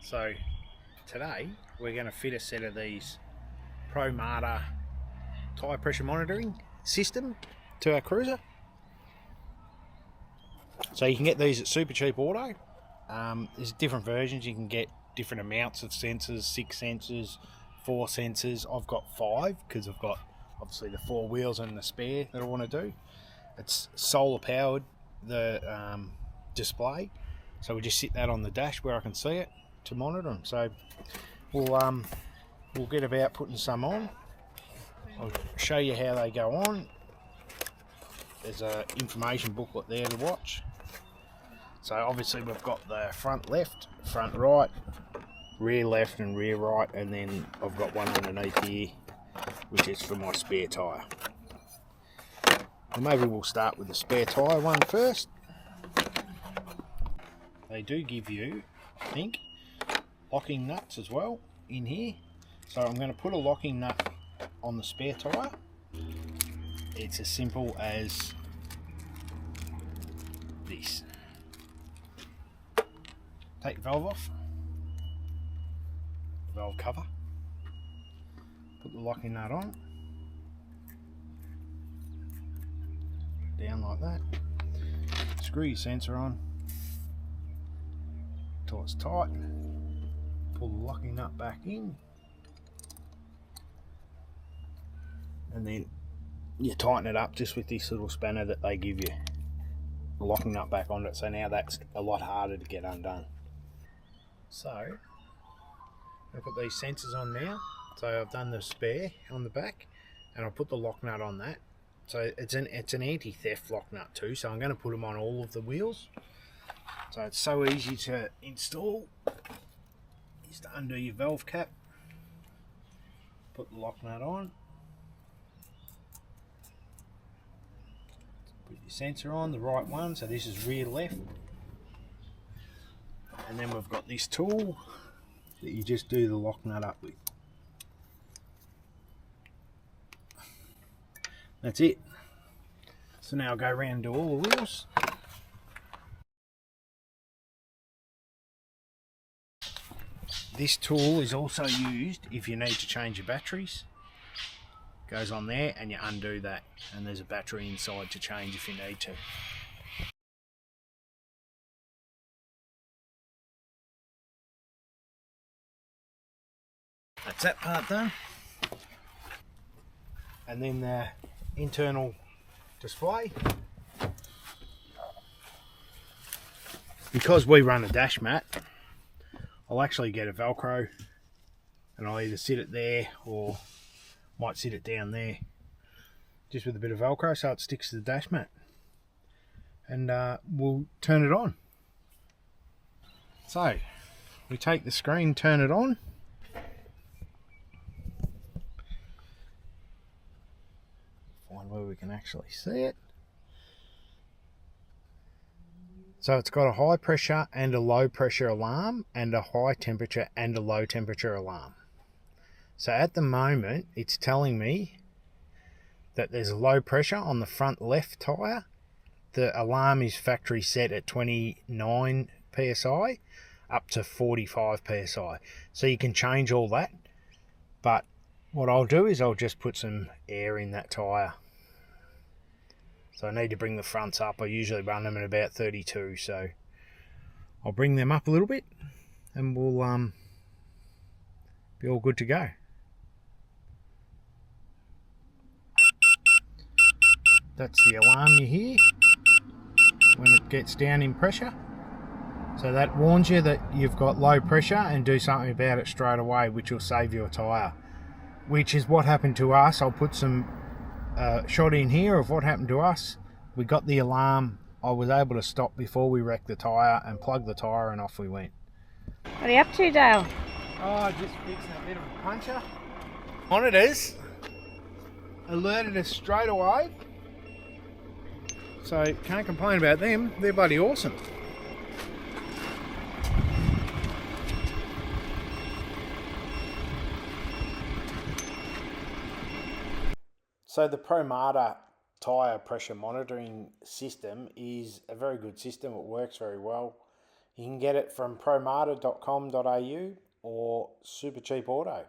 So today we're going to fit a set of these Promata tyre pressure monitoring system to our cruiser. So you can get these at Super Cheap Auto. There's different versions. You can get different amounts of sensors, 6 sensors, 4 sensors. I've got 5 because I've got obviously the 4 wheels and the spare that I want to do. It's solar powered, the display, so we just sit that on the dash where I can see it to monitor them. So we'll get about putting some on. I'll show you how they go on. There's an information booklet there to watch. So obviously we've got the front left, front right, rear left and rear right, and then I've got one underneath here which is for my spare tyre. And maybe we'll start with the spare tyre one first. They do give you, I think, locking nuts as well in here. So I'm going to put a locking nut on the spare tyre. It's as simple as this. Take the valve off, valve cover, put the locking nut on, down like that, screw your sensor on until it's tight, pull the locking nut back in, and then you tighten it up just with this little spanner that they give you, the locking nut back on it, so now that's a lot harder to get undone. So I've got these sensors on now, so I've done the spare on the back and I'll put the lock nut on that. So it's an anti-theft lock nut too, so I'm going to put them on all of the wheels. So it's so easy to install. Just undo your valve cap, put the lock nut on, put your sensor on, the right one, so this is rear left. And then we've got this tool that you just do the lock nut up with. That's it. So now I'll go around and do all the wheels. This tool is also used if you need to change your batteries. Goes on there and you undo that, and there's a battery inside to change if you need to. That's that part done. And then the internal display. Because we run a dash mat, I'll actually get a Velcro and I'll either sit it there or might sit it down there just with a bit of Velcro so it sticks to the dash mat. And we'll turn it on. So we take the screen, turn it on. Find where we can actually see it. So it's got a high pressure and a low pressure alarm and a high temperature and a low temperature alarm. So at the moment it's telling me that there's a low pressure on the front left tyre. The alarm is factory set at 29 psi up to 45 psi. So you can change all that, but what I'll do is I'll just put some air in that tyre. So I need to bring the fronts up. I usually run them at about 32, so I'll bring them up a little bit and we'll be all good to go. That's the alarm you hear when it gets down in pressure. So that warns you that you've got low pressure and do something about it straight away, which will save you a tyre. Which is what happened to us. I'll put some shot in here of what happened to us. We got the alarm. I was able to stop before we wrecked the tyre and plug the tyre and off we went. What are you up to, Dale? Oh, just fixing a bit of a puncher. Monitors alerted us straight away. So can't complain about them. They're bloody awesome. So the Promata tyre pressure monitoring system is a very good system. It works very well. You can get it from promata.com.au or Super Cheap Auto.